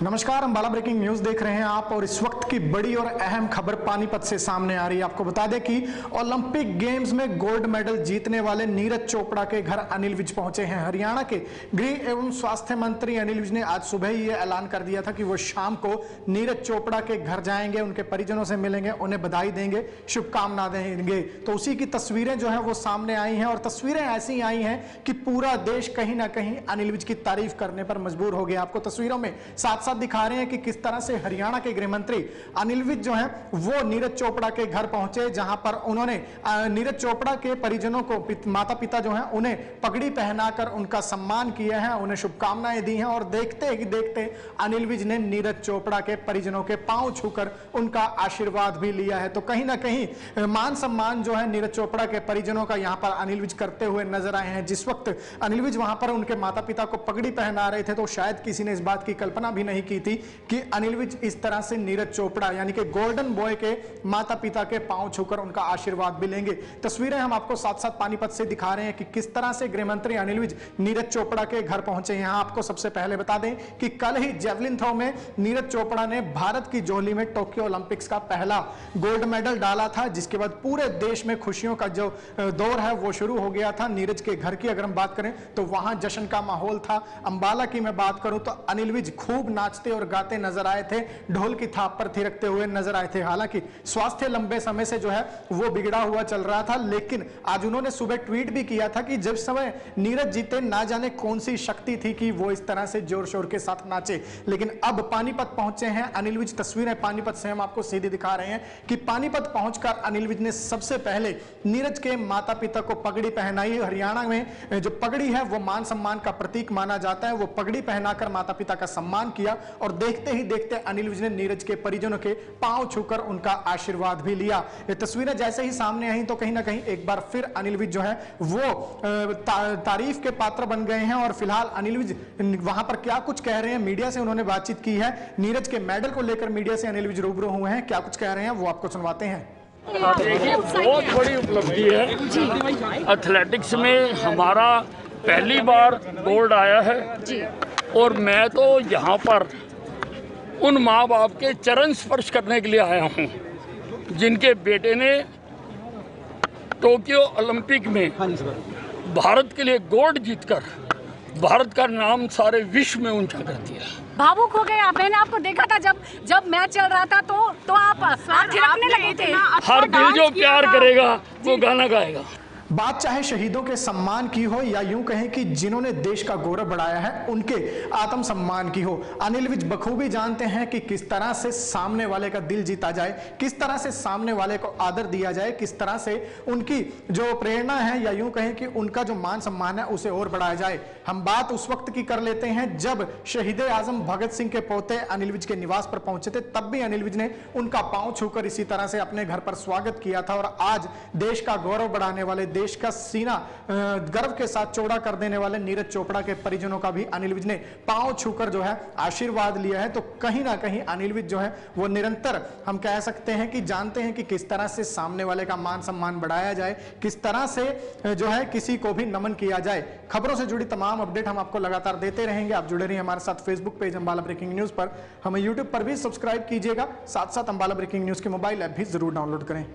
नमस्कार, Ambala breaking news देख रहे हैं आप और इस वक्त की बड़ी और अहम खबर पानीपत से सामने आ रही है। आपको बता दें कि ओलंपिक गेम्स में गोल्ड मेडल जीतने वाले नीरज चोपड़ा के घर अनिल विज पहुंचे हैं। हरियाणा के गृह एवं स्वास्थ्य मंत्री अनिल विज ने आज सुबह ही ये ऐलान कर दिया था कि वो शाम को नीरज चोपड़ा के घर जाएंगे, उनके परिजनों से मिलेंगे, उन्हें बधाई देंगे, शुभकामना देंगे। तो उसी की तस्वीरें जो है वो सामने आई हैं और तस्वीरें ऐसी आई हैं कि पूरा देश कहीं ना कहीं अनिल विज की तारीफ करने पर मजबूर हो गया। आपको तस्वीरों में साथ साथ दिखा रहे हैं कि किस तरह से हरियाणा के गृह मंत्री अनिल विज जो है वो नीरज चोपड़ा के घर पहुंचे, जहां पर उन्होंने नीरज चोपड़ा के परिजनों को, माता पिता जो हैं उन्हें पगड़ी पहनाकर उनका सम्मान किया है, उन्हें शुभकामनाएं दी हैं और देखते ही देखते अनिल विज ने नीरज चोपड़ा के परिजनों के पांव छूकर उनका आशीर्वाद भी लिया है। तो कहीं ना कहीं मान सम्मान जो है नीरज चोपड़ा के परिजनों का यहां पर अनिल विज करते हुए नजर आए हैं। जिस वक्त अनिल विज वहां पर उनके माता पिता को पगड़ी पहना रहे थे तो शायद किसी ने इस बात की कल्पना भी नहीं की थी कि अनिल विज इस तरह से नीरज चोपड़ा यानी कि गोल्डन बॉय के माता पिता के पांव छूकर उनका आशीर्वाद भी लेंगे। तस्वीरें हम आपको साथ साथ पानीपत से दिखा रहे हैं कि किस तरह से गृह मंत्री अनिल विज नीरज चोपड़ा के घर पहुंचे। यहां आपको सबसे पहले बता दें कि कल ही जेवलिन थ्रो में नीरज चोपड़ा ने भारत की झोली में टोक्यो ओलंपिक्स का पहला गोल्ड मेडल डाला था, जिसके बाद पूरे देश में खुशियों का जो दौर है वो शुरू हो गया था। नीरज के घर की अगर हम बात करें तो वहां जश्न का माहौल था। अंबाला की मैं बात करूं तो अनिल विज खूब नाचते और गाते नजर आए थे, ढोल की थाप पर थिरकते हुए नजर आए थे। हालांकि स्वास्थ्य लंबे समय से जो है वो बिगड़ा हुआ चल रहा था, लेकिन आज उन्होंने सुबह ट्वीट भी किया था कि जब समय नीरज जीते ना जाने कौन सी शक्ति थी कि वो इस तरह से जोर शोर के साथ नाचे। लेकिन अब पानीपत पहुंचे हैं अनिल विज। तस्वीरें पानीपत से हम आपको सीधी दिखा रहे हैं कि पानीपत पहुंचकर अनिल विज ने सबसे पहले नीरज के माता पिता को पगड़ी पहनाई। हरियाणा में जो पगड़ी है वो मान सम्मान का प्रतीक माना जाता है। वो पगड़ी पहनाकर माता पिता का सम्मान किया और देखते ही देखते अनिल विज ने नीरज के परिजनों के पांव छूकर उनका आशीर्वाद भी लिया। ये तस्वीरें जैसे ही सामने आई तो कहीं ना कहीं एक बार फिर अनिल विज जो है वो तारीफ के पात्र बन गए हैं। और फिलहाल अनिल विज वहां पर क्या कुछ कह रहे हैं, मीडिया से उन्होंने बातचीत की है। नीरज के मेडल को लेकर मीडिया से अनिल विज रूबरू हुए हैं, क्या कुछ कह रहे हैं वो आपको सुनवाते हैं। देखिए, बहुत बड़ी उपलब्धि है। एथलेटिक्स में हमारा पहली बार गोल्ड आया है और मैं तो यहाँ पर उन माँ बाप के चरण स्पर्श करने के लिए आया हूँ जिनके बेटे ने टोक्यो ओलंपिक में भारत के लिए गोल्ड जीतकर भारत का नाम सारे विश्व में ऊंचा कर दिया। भावुक हो गए आप। मैंने आपको देखा था जब मैच चल रहा था तो आप थिरकने लगे थे। हर दिल जो प्यार करेगा वो गाना गाएगा। बात चाहे शहीदों के सम्मान की हो या यूं कहें कि जिन्होंने देश का गौरव बढ़ाया है उनके आत्मसम्मान की हो, अनिल विज बखूबी जानते हैं कि किस तरह से सामने वाले का दिल जीता जाए, किस तरह से सामने वाले को आदर दिया जाए, किस तरह से उनकी जो प्रेरणा है या यूं कहें कि उनका जो मान सम्मान है उसे और बढ़ाया जाए। हम बात उस वक्त की कर लेते हैं जब शहीद आजम भगत सिंह के पोते अनिल विज के निवास पर पहुंचे थे। तब भी अनिल विज ने उनका पांव छूकर इसी तरह से अपने घर पर स्वागत किया था। और आज देश का गौरव बढ़ाने वाले, देश का सीना गर्व के साथ चौड़ा कर देने वाले नीरज चोपड़ा के परिजनों का भी अनिल विज ने पांव छूकर जो है आशीर्वाद लिया है। तो कहीं ना कहीं अनिल विज जो है वो निरंतर हम कह सकते हैं कि जानते हैं कि किस तरह से सामने वाले का मान सम्मान बढ़ाया जाए, किस तरह से जो है किसी को भी नमन किया जाए। खबरों से जुड़ी तमाम अपडेट हम आपको लगातार देते रहेंगे। आप जुड़े रहिए हमारे साथ Facebook page Ambala breaking news पर, हमें यूट्यूब पर भी सब्सक्राइब कीजिएगा। साथ साथ अंबाला ब्रेकिंग न्यूज के मोबाइल ऐप भी जरूर डाउनलोड करें।